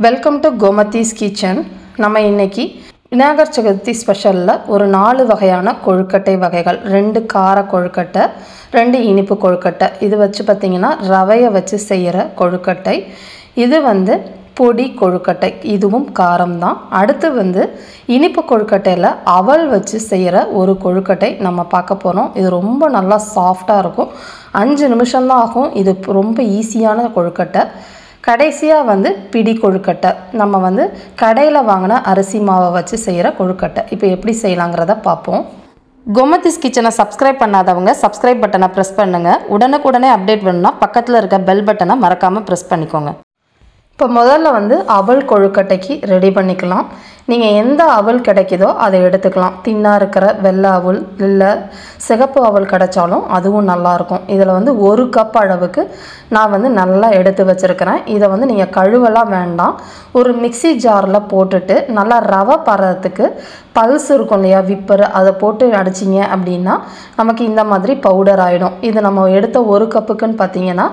Welcome to Gomathi's kitchen. நம்ம இன்னைக்கு விநாயகர் சதுர்த்தி ஸ்பெஷலில் ஒரு 4 வகையான கொழுக்கட்டை வகைகள், 2 கார கொழுக்கட்டை, 2 இனிப்பு கொழுக்கட்டை. இது வச்சு பார்த்திங்கன்னா ரவையை வச்சு செய்கிற கொழுக்கட்டை. இது பொடி கொழுக்கட்டை, இதுவும் காரம் தான். அடுத்து இனிப்பு கொழுக்கட்டையில் அவல் வச்சு செய்கிற ஒரு கொழுக்கட்டை நம்ம பார்க்க போகிறோம். இது ரொம்ப நல்லா சாஃப்டாக இருக்கும். 5 நிமிஷம்தான் ஆகும். இது ரொம்ப ஈஸியான கொழுக்கட்டை. கடைசியாக பிடி கொழுக்கட்டை, நம்ம கடையில் வாங்கின அரிசி மாவை வச்சு செய்கிற கொழுக்கட்டை. இப்போ எப்படி செய்யலாங்கிறத பார்ப்போம். கோமதிஸ் கிச்சனை சப்ஸ்கிரைப் பண்ணாதவங்க சப்ஸ்கிரைப் பட்டனை ப்ரெஸ் பண்ணுங்கள். உடனுக்குடனே அப்டேட் வேணும்னா பக்கத்தில் இருக்க பெல் பட்டனை மறக்காமல் ப்ரெஸ் பண்ணிக்கோங்க. இப்போ முதல்ல அவல் கொழுக்கட்டைக்கு ரெடி பண்ணிக்கலாம். நீங்கள் எந்த அவல் கிடைக்குதோ அதை எடுத்துக்கலாம். தின்னாக இருக்கிற வெள்ளை அவல் இல்லை சிகப்பு அவல் கிடைச்சாலும் அதுவும் நல்லாயிருக்கும். இதில் 1 கப் அளவுக்கு நான் நல்லா எடுத்து வச்சுருக்கிறேன். இதை நீங்கள் கழுவலாம் வேண்டாம். ஒரு மிக்சி ஜாரில் போட்டுட்டு நல்லா ரவை பதத்துக்கு பல்ஸ் இருக்கும் இல்லையா, விப்பர், அதை போட்டு அடிச்சிங்க அப்படின்னா நமக்கு இந்த மாதிரி பவுடர் ஆகிடும். இது நம்ம எடுத்த 1 கப்புக்குன்னு பார்த்தீங்கன்னா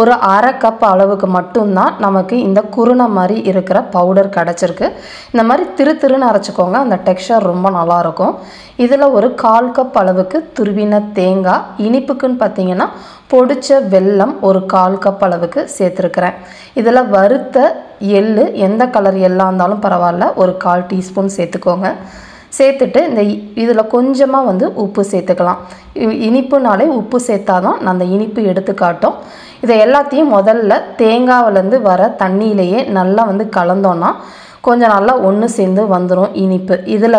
ஒரு அரை கப் அளவுக்கு மட்டும்தான் நமக்கு இந்த குருணை மாதிரி இருக்கிற பவுடர் கிடச்சிருக்கு. இந்த மாதிரி திருன்னு அரைச்சிக்கோங்க, அந்த டெக்ஸ்சர் ரொம்ப நல்லாயிருக்கும். இதில் ஒரு 1/4 கப் அளவுக்கு துருவின தேங்காய், இனிப்புக்குன்னு பார்த்தீங்கன்னா பொடிச்ச வெல்லம் ஒரு 1/4 கப் அளவுக்கு சேர்த்துருக்கிறேன். இதில் வறுத்த எள்ளு, எந்த கலர் எள்ளாக இருந்தாலும் பரவாயில்ல, ஒரு 1/4 டீஸ்பூன் சேர்த்துக்கோங்க. சேர்த்துட்டு இதில் கொஞ்சமாக உப்பு சேர்த்துக்கலாம். இனிப்புனாலே உப்பு சேர்த்தாதான் அந்த இனிப்பு எடுத்து காட்டும். இதை எல்லாத்தையும் முதல்ல தேங்காவிலேருந்து வர தண்ணியிலேயே நல்லா கலந்தோன்னா கொஞ்சம் நல்லா ஒன்று சேர்ந்து வந்துடும் இனிப்பு. இதில்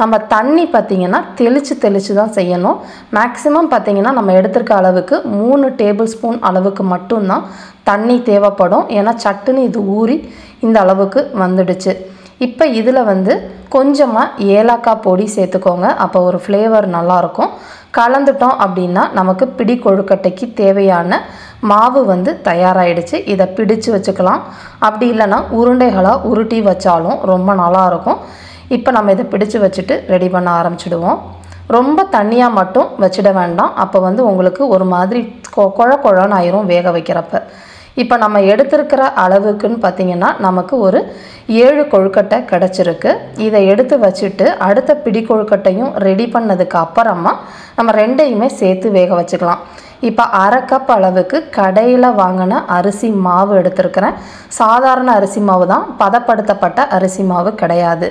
நம்ம தண்ணி பார்த்திங்கன்னா தெளித்து தான் செய்யணும். மேக்ஸிமம் பார்த்திங்கன்னா நம்ம எடுத்துருக்க அளவுக்கு 3 டேபிள் ஸ்பூன் அளவுக்கு மட்டும்தான் தண்ணி தேவைப்படும். ஏன்னா சட்டுன்னு இது ஊறி இந்த அளவுக்கு வந்துடுச்சு. இப்போ இதில் கொஞ்சமாக ஏலக்காய் பொடி சேர்த்துக்கோங்க. அப்போ ஒரு ஃப்ளேவர் நல்லாயிருக்கும். கலந்துட்டோம் அப்படின்னா நமக்கு பிடி கொழுக்கட்டைக்கு தேவையான மாவு தயாராகிடுச்சு. இதை பிடிச்சு வச்சுக்கலாம். அப்படி இல்லைன்னா உருண்டைகளாக உருட்டி வச்சாலும் ரொம்ப நல்லாயிருக்கும். இப்போ நம்ம இதை பிடிச்சு வச்சுட்டு ரெடி பண்ண ஆரம்பிச்சிடுவோம். ரொம்ப தண்ணியாக மட்டும் வச்சிட வேண்டாம். அப்போ உங்களுக்கு ஒரு மாதிரி குழன்னு ஆயிரும் வேக வைக்கிறப்ப. இப்போ நம்ம எடுத்துருக்கிற அளவுக்குன்னு பார்த்திங்கன்னா நமக்கு ஒரு 7 கொழுக்கட்டை கிடச்சிருக்கு. இதை எடுத்து வச்சுட்டு அடுத்த பிடி கொழுக்கட்டையும் ரெடி பண்ணதுக்கு அப்புறமா நம்ம 2ஐயுமே சேர்த்து வேக வச்சுக்கலாம். இப்போ அரை கப் அளவுக்கு கடையில் வாங்கின அரிசி மாவு எடுத்துருக்கிறேன். சாதாரண அரிசி மாவு தான், பதப்படுத்தப்பட்ட அரிசி மாவு கிடையாது.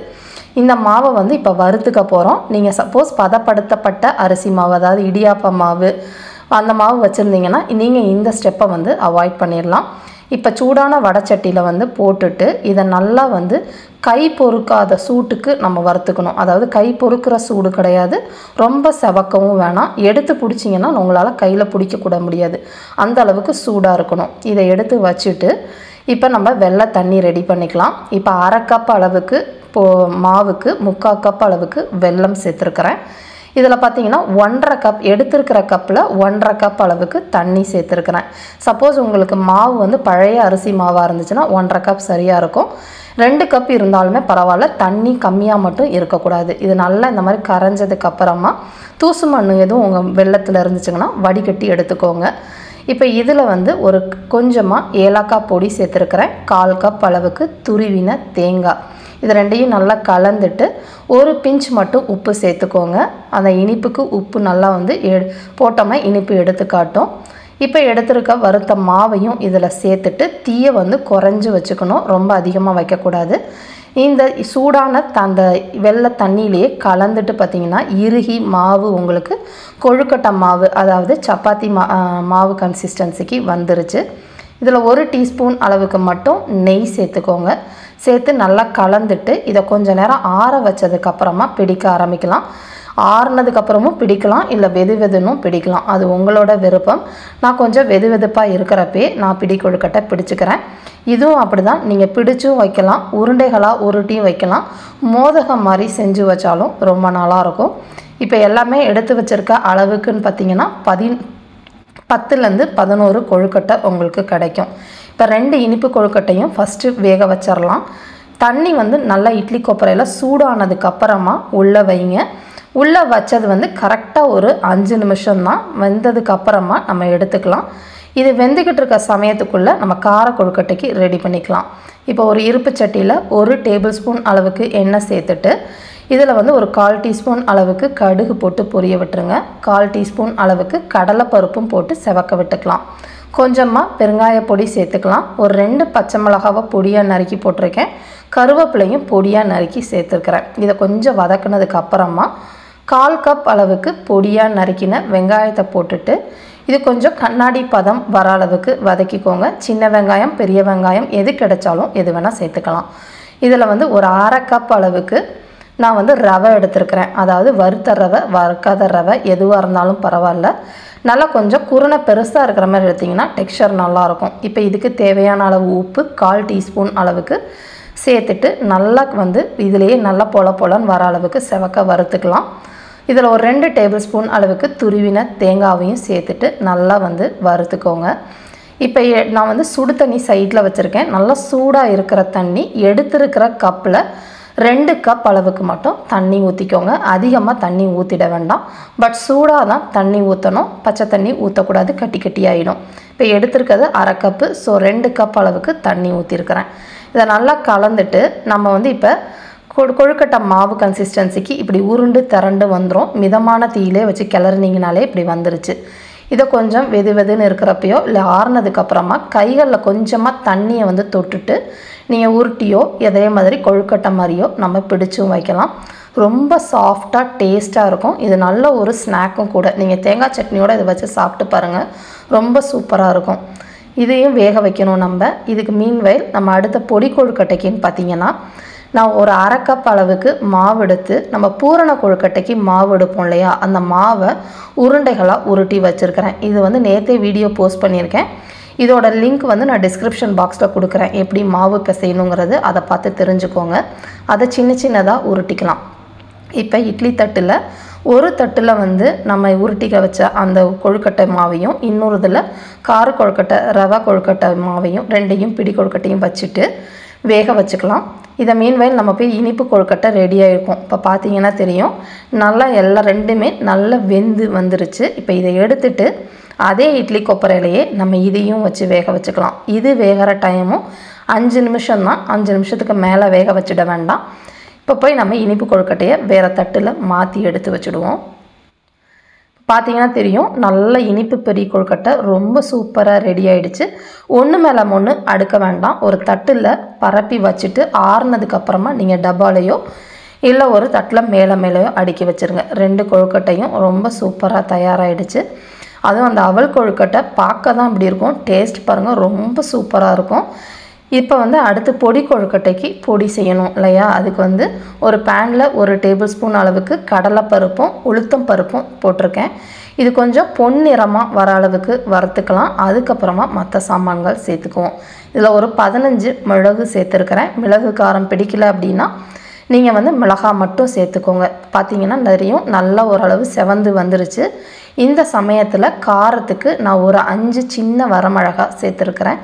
இந்த மாவை இப்போ வறுத்துக்க போகிறோம். நீங்கள் சப்போஸ் பதப்படுத்தப்பட்ட அரிசி மாவு, அதாவது இடியாப்ப மாவு, அந்த மாவு வச்சுருந்தீங்கன்னா நீங்கள் இந்த ஸ்டெப்பை அவாய்ட் பண்ணிடலாம். இப்போ சூடான வடைச்சட்டியில் போட்டுட்டு இதை நல்லா கை பொறுக்காத சூட்டுக்கு நம்ம வறுத்துக்கணும். அதாவது கை பொறுக்கிற சூடு கிடையாது, ரொம்ப செவக்கவும் வேணாம். எடுத்து பிடிச்சிங்கன்னா உங்களால் கையில் பிடிக்கக்கூட முடியாது, அந்த அளவுக்கு சூடாக இருக்கணும். இதை எடுத்து வச்சுட்டு இப்போ நம்ம வெள்ளை தண்ணி ரெடி பண்ணிக்கலாம். இப்போ அரை கப் அளவுக்கு மாவுக்கு 3/4 கப் அளவுக்கு வெல்லம் சேர்த்துருக்கிறேன். இதில் பார்த்தீங்கன்னா 1/2 கப் எடுத்துருக்கிற கப்பில் 1/2 கப் அளவுக்கு தண்ணி சேர்த்துருக்கிறேன். சப்போஸ் உங்களுக்கு மாவு பழைய அரிசி மாவாக இருந்துச்சுன்னா 1/2 கப் சரியாக இருக்கும். 2 கப் இருந்தாலுமே பரவாயில்ல, தண்ணி கம்மியாக மட்டும் இருக்கக்கூடாது. இது நல்லா இந்த மாதிரி கரைஞ்சதுக்கு அப்புறமா தூசு மண் எதுவும் உங்கள் வெள்ளத்தில் இருந்துச்சுங்கன்னா வடிகட்டி எடுத்துக்கோங்க. இப்போ இதில் ஒரு கொஞ்சமாக ஏலக்காய் பொடி சேர்த்துருக்கிறேன். 1/4 கப் அளவுக்கு துருவின தேங்காய், இது 2ஐயும் நல்லா கலந்துட்டு ஒரு பிஞ்ச் மட்டும் உப்பு சேர்த்துக்கோங்க. அந்த இனிப்புக்கு உப்பு நல்லா போட்டோம்னா இனிப்பு எடுத்து காட்டும். இப்போ எடுத்துருக்க வறுத்த மாவையும் இதில் சேர்த்துட்டு தீயை குறைஞ்சி வச்சுக்கணும், ரொம்ப அதிகமாக வைக்கக்கூடாது. இந்த சூடான அந்த வெள்ளை தண்ணியிலேயே கலந்துட்டு பார்த்திங்கன்னா இறுகி மாவு உங்களுக்கு கொழுக்கட்டை மாவு, அதாவது சப்பாத்தி மாவு கன்சிஸ்டன்சிக்கு வந்துருச்சு. இதில் 1 டீஸ்பூன் அளவுக்கு மட்டும் நெய் சேர்த்துக்கோங்க. சேர்த்து நல்லா கலந்துட்டு இதை கொஞ்சம் நேரம் ஆற வச்சதுக்கப்புறமா பிடிக்க ஆரம்பிக்கலாம். ஆறுனதுக்கப்புறமும் பிடிக்கலாம், இல்லை வெதுவெதுன்னும் பிடிக்கலாம், அது உங்களோட விருப்பம். நான் கொஞ்சம் வெதுவெதுப்பாக இருக்கிறப்பே நான் பிடி கொழுக்கட்டை பிடிச்சிக்கிறேன். இதுவும் அப்படி தான், நீங்கள் பிடிச்சும் வைக்கலாம், உருண்டைகளாக உருட்டியும் வைக்கலாம், மோதகம் மாதிரி செஞ்சு வச்சாலும் ரொம்ப நல்லாயிருக்கும். இப்போ எல்லாமே எடுத்து வச்சுருக்க அளவுக்குன்னு பார்த்திங்கன்னா 10லேருந்து 11 கொழுக்கட்டை உங்களுக்கு கிடைக்கும். இப்போ 2 இனிப்பு கொழுக்கட்டையும் ஃபஸ்ட்டு வேக வச்சிடலாம். தண்ணி நல்லா இட்லி கொப்பரையில் சூடானதுக்கப்புறமா உள்ளே வைங்க. உள்ளே வச்சது கரெக்டாக ஒரு 5 நிமிஷம்தான். வெந்ததுக்கப்புறமா நம்ம எடுத்துக்கலாம். இது வெந்துக்கிட்டு இருக்க சமயத்துக்குள்ளே நம்ம கார கொழுக்கட்டைக்கு ரெடி பண்ணிக்கலாம். இப்போ ஒரு இருப்பு சட்டியில் 1 டேபிள் ஸ்பூன் அளவுக்கு எண்ணெய் சேர்த்துட்டு இதில் வந்து ஒரு 1/4 டீஸ்பூன் அளவுக்கு கடுகு போட்டு பொரிய விட்டுருங்க. 1/4 டீஸ்பூன் அளவுக்கு கடலைப்பருப்பும் போட்டு செவக்க விட்டுக்கலாம். கொஞ்சமாக பெருங்காய பொடி சேர்த்துக்கலாம். ஒரு 2 பச்சை மிளகாவை பொடியாக நறுக்கி போட்டிருக்கேன். கருவேப்பிலையும் பொடியாக நறுக்கி சேர்த்துருக்கிறேன். இதை கொஞ்சம் வதக்குனதுக்கு அப்புறமா 1/4 கப் அளவுக்கு பொடியாக நறுக்கின வெங்காயத்தை போட்டுட்டு இது கொஞ்சம் கண்ணாடி பதம் வர அளவுக்கு வதக்கிக்கோங்க. சின்ன வெங்காயம் பெரிய வெங்காயம் எது கிடைச்சாலும் எது வேணால் சேர்த்துக்கலாம். இதில் வந்து ஒரு 1/2 கப் அளவுக்கு நான் வந்து ரவை எடுத்துருக்கிறேன். அதாவது வறுத்த ரவை வறுக்காத ரவை எதுவாக இருந்தாலும் பரவாயில்ல. நல்லா கொஞ்சம் குருணை பெருசாக இருக்கிற மாதிரி எடுத்திங்கன்னா டெக்ஸ்சர் நல்லாயிருக்கும். இப்போ இதுக்கு தேவையான அளவு உப்பு 1/4 டீஸ்பூன் அளவுக்கு சேர்த்துட்டு நல்லா வந்து இதிலேயே நல்லா பொலன்னு வர அளவுக்கு செவக்க வறுத்துக்கலாம். இதில் ஒரு 2 டேபிள் ஸ்பூன் அளவுக்கு துருவின தேங்காவையும் சேர்த்துட்டு நல்லா வந்து வறுத்துக்கோங்க. இப்போ நான் வந்து சுடு தண்ணி சைடில் வச்சுருக்கேன். நல்லா சூடாக இருக்கிற தண்ணி எடுத்துருக்கிற கப்பில் 2 கப் அளவுக்கு மட்டும் தண்ணி ஊற்றிக்கோங்க. அதிகமாக தண்ணி ஊற்றிட வேண்டாம். பட் சூடாக தான் தண்ணி ஊற்றணும். பச்சை தண்ணி ஊற்றக்கூடாது, கட்டி ஆகிடும். இப்போ எடுத்துருக்கிறது 1/2 கப்பு. ஸோ 2 கப் அளவுக்கு தண்ணி ஊற்றிருக்கிறேன். இதை நல்லா கலந்துட்டு நம்ம வந்து இப்போ கொழுக்கட்டை மாவு கன்சிஸ்டன்சிக்கு இப்படி உருண்டு திரண்டு வந்துடும். மிதமான தீயிலே வச்சு கிளறினீங்கனாலே இப்படி வந்துருச்சு. இதை கொஞ்சம் வெதுன்னு இருக்கிறப்பையோ இல்லை ஆறுனதுக்கப்புறமா கைகளில் கொஞ்சமாக தண்ணியை வந்து தொட்டுட்டு நீங்கள் உருட்டியோ இதே மாதிரி கொழுக்கட்டை மாதிரியோ நம்ம பிடிச்சும் வைக்கலாம். ரொம்ப சாஃப்டாக டேஸ்ட்டாக இருக்கும். இது நல்ல ஒரு ஸ்நாக்கும் கூட. நீங்கள் தேங்காய் சட்னியோடு இதை வச்சு சாப்பிட்டு பாருங்கள், ரொம்ப சூப்பராக இருக்கும். இதையும் வேக வைக்கணும் நம்ம. இதுக்கு மீன்வைல் நம்ம அடுத்த பொடி கொழுக்கட்டைக்குன்னு பார்த்தீங்கன்னா நான் ஒரு 1/2 கப் அளவுக்கு மாவு எடுத்து நம்ம பூரண கொழுக்கட்டைக்கு மாவு எடுப்போம் இல்லையா, அந்த மாவை உருண்டைகளாக உருட்டி வச்சுருக்கிறேன். இது வந்து நேற்றே வீடியோ போஸ்ட் பண்ணியிருக்கேன். இதோட லிங்க் வந்து நான் டிஸ்கிரிப்ஷன் பாக்ஸில் கொடுக்குறேன். எப்படி மாவு பிசையணுங்கிறது அதை பார்த்து தெரிஞ்சுக்கோங்க. அதை சின்னதாக உருட்டிக்கலாம். இப்போ இட்லி தட்டில் ஒரு தட்டில் வந்து நம்ம உருட்டிக்க வச்ச அந்த கொழுக்கட்டை மாவையும் இன்னொரு இதில் கார கொழுக்கட்டை ரவை கொழுக்கட்டை மாவையும் ரெண்டையும் பிடி கொழுக்கட்டையும் வச்சுட்டு வேக வச்சுக்கலாம். இதை மீன்வைல் நம்ம போய் இனிப்பு கொழுக்கட்டை ரெடியாக இருக்கும். இப்போ பார்த்தீங்கன்னா தெரியும், நல்லா எல்லாம் ரெண்டுமே நல்லா வெந்து வந்துருச்சு. இப்போ இதை எடுத்துட்டு அதே இட்லி கொப்பரையிலையே நம்ம இதையும் வச்சு வேக வச்சுக்கலாம். இது வேகிற டைமும் 5 நிமிஷம் தான். 5 நிமிஷத்துக்கு மேலே வேக வச்சிட வேண்டாம். இப்போ போய் நம்ம இனிப்பு கொழுக்கட்டையை வேறு தட்டில் மாற்றி எடுத்து வச்சுடுவோம். பார்த்தீங்கன்னா தெரியும், நல்ல இனிப்பு பெரிய கொழுக்கட்டை ரொம்ப சூப்பராக ரெடி ஆகிடுச்சு. ஒன்று மேலே ஒன்று அடுக்க வேண்டாம். ஒரு தட்டில் பரப்பி வச்சுட்டு ஆறுனதுக்கப்புறமா நீங்கள் டப்பாலையோ இல்லை ஒரு தட்டில் மேலேயோ அடுக்கி வச்சுருங்க. 2 கொழுக்கட்டையும் ரொம்ப சூப்பராக தயாராகிடுச்சு. அதுவும் அந்த அவல் கொழுக்கட்டை பார்க்க தான் இப்படி இருக்கும், டேஸ்ட் பாருங்கள் ரொம்ப சூப்பராக இருக்கும். இப்போ வந்து அடுத்து பொடி கொழுக்கட்டைக்கு பொடி செய்யணும் இல்லையா, அதுக்கு வந்து ஒரு பேனில் 1 டேபிள் ஸ்பூன் அளவுக்கு கடலைப்பருப்பும் உளுத்தம் பருப்பும் போட்டிருக்கேன். இது கொஞ்சம் பொன்னிறமாக வர அளவுக்கு வறுத்துக்கலாம். அதுக்கப்புறமா மற்ற சாமான்கள் சேர்த்துக்குவோம். இதில் ஒரு 15 மிளகு சேர்த்துருக்கிறேன். மிளகு காரம் பிடிக்கல அப்படின்னா நீங்கள் வந்து மிளகாய் மட்டும் சேர்த்துக்கோங்க. பார்த்தீங்கன்னா நிறையும் நல்லா ஓரளவு செவந்து வந்துருச்சு. இந்த சமயத்தில் காரத்துக்கு நான் ஒரு 5 சின்ன வரமிளகாய் சேர்த்துருக்கிறேன்.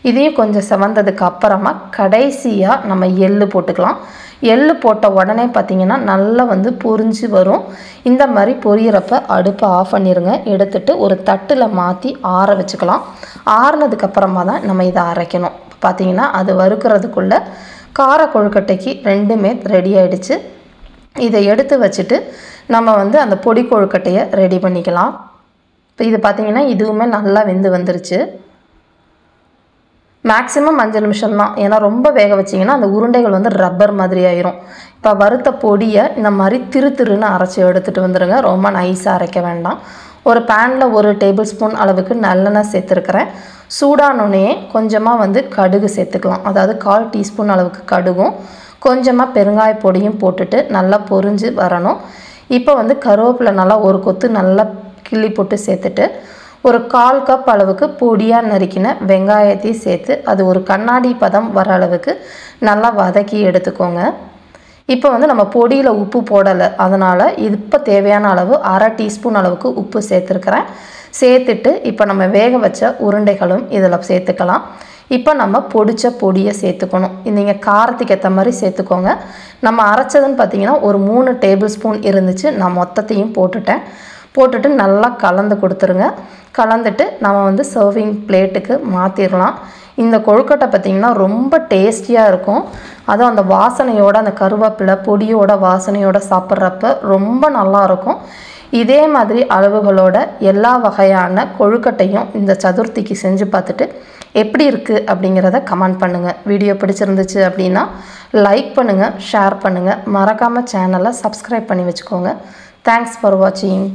இதையும் கொஞ்சம் செவந்ததுக்கு அப்புறமா கடைசியாக நம்ம எள்ளு போட்டுக்கலாம். எள்ளு போட்ட உடனே பார்த்திங்கன்னா நல்லா வந்து பொரிஞ்சு வரும். இந்த மாதிரி பொரியிறப்ப அடுப்பை ஆஃப் பண்ணிடுங்க. எடுத்துகிட்டு ஒரு தட்டில் மாற்றி ஆற வச்சுக்கலாம். ஆறுனதுக்கப்புறமா தான் நம்ம இதை அரைக்கணும். பார்த்திங்கன்னா அது வறுக்கிறதுக்குள்ளே கார கொழுக்கட்டைக்கு ரெண்டுமே ரெடி ஆகிடுச்சு. இதை எடுத்து வச்சுட்டு நம்ம வந்து அந்த பொடி கொழுக்கட்டையை ரெடி பண்ணிக்கலாம். இப்போ இது பார்த்திங்கன்னா இதுவுமே நல்லா வெந்து வந்துருச்சு. மேக்ஸிமம் 5 நிமிஷம் தான். ஏன்னா ரொம்ப வேக வச்சிங்கன்னா அந்த உருண்டைகள் வந்து ரப்பர் மாதிரி ஆயிரும். இப்போ வறுத்த பொடியை இந்த மாதிரி திருன்னு அரைச்சி எடுத்துகிட்டு வந்துடுங்க. ரொம்ப நைஸாக அரைக்க வேண்டாம். ஒரு பேனில் 1 டேபிள் ஸ்பூன் அளவுக்கு நல்லெண்ணெய் சேர்த்துருக்கிறேன். சூடானோடனே கொஞ்சமாக வந்து கடுகு சேர்த்துக்கலாம். அதாவது 1/4 டீஸ்பூன் அளவுக்கு கடுகும் கொஞ்சமாக பெருங்காய பொடியும் போட்டுட்டு நல்லா பொரிஞ்சு வரணும். இப்போ வந்து கருவேப்பிலை நல்லா ஒரு கொத்து நல்லா கிள்ளி போட்டு சேர்த்துட்டு ஒரு 1/4 கப் அளவுக்கு பொடியாக நறுக்கின வெங்காயத்தையும் சேர்த்து அது ஒரு கண்ணாடி பதம் வர அளவுக்கு நல்லா வதக்கி எடுத்துக்கோங்க. இப்போ வந்து நம்ம பொடியில் உப்பு போடலை, அதனால் இப்போ தேவையான அளவு 1/2 டீஸ்பூன் அளவுக்கு உப்பு சேர்த்துருக்கிறேன். சேர்த்துட்டு இப்போ நம்ம வேக வச்ச உருண்டைகளும் இதில் சேர்த்துக்கலாம். இப்போ நம்ம பொடிச்ச பொடியை சேர்த்துக்கணும். நீங்கள் காரத்துக்கு ஏற்ற மாதிரி சேர்த்துக்கோங்க. நம்ம அரைச்சதுன்னு பார்த்திங்கன்னா ஒரு 3 டேபிள் ஸ்பூன் இருந்துச்சு. நான் மொத்தத்தையும் போட்டுட்டு நல்லா கலந்து கொடுத்துருங்க. கலந்துட்டு நம்ம வந்து சர்விங் பிளேட்டுக்கு மாற்றிடலாம். இந்த கொழுக்கட்டை பார்த்திங்கன்னா ரொம்ப டேஸ்டியாக இருக்கும். அதுவும் அந்த வாசனையோட அந்த கருவேப்பிலை பொடியோட வாசனையோட சாப்பிட்றப்ப ரொம்ப நல்லாயிருக்கும். இதே மாதிரி அளவுகளோட எல்லா வகையான கொழுக்கட்டையும் இந்த சதுர்த்திக்கு செஞ்சு பார்த்துட்டு எப்படி இருக்குது அப்படிங்கிறத கமெண்ட் பண்ணுங்கள். வீடியோ பிடிச்சிருந்துச்சு அப்படின்னா லைக் பண்ணுங்கள், ஷேர் பண்ணுங்கள், மறக்காமல் சேனலை சப்ஸ்கிரைப் பண்ணி வச்சுக்கோங்க. தேங்க்ஸ் ஃபார் வாட்சிங்.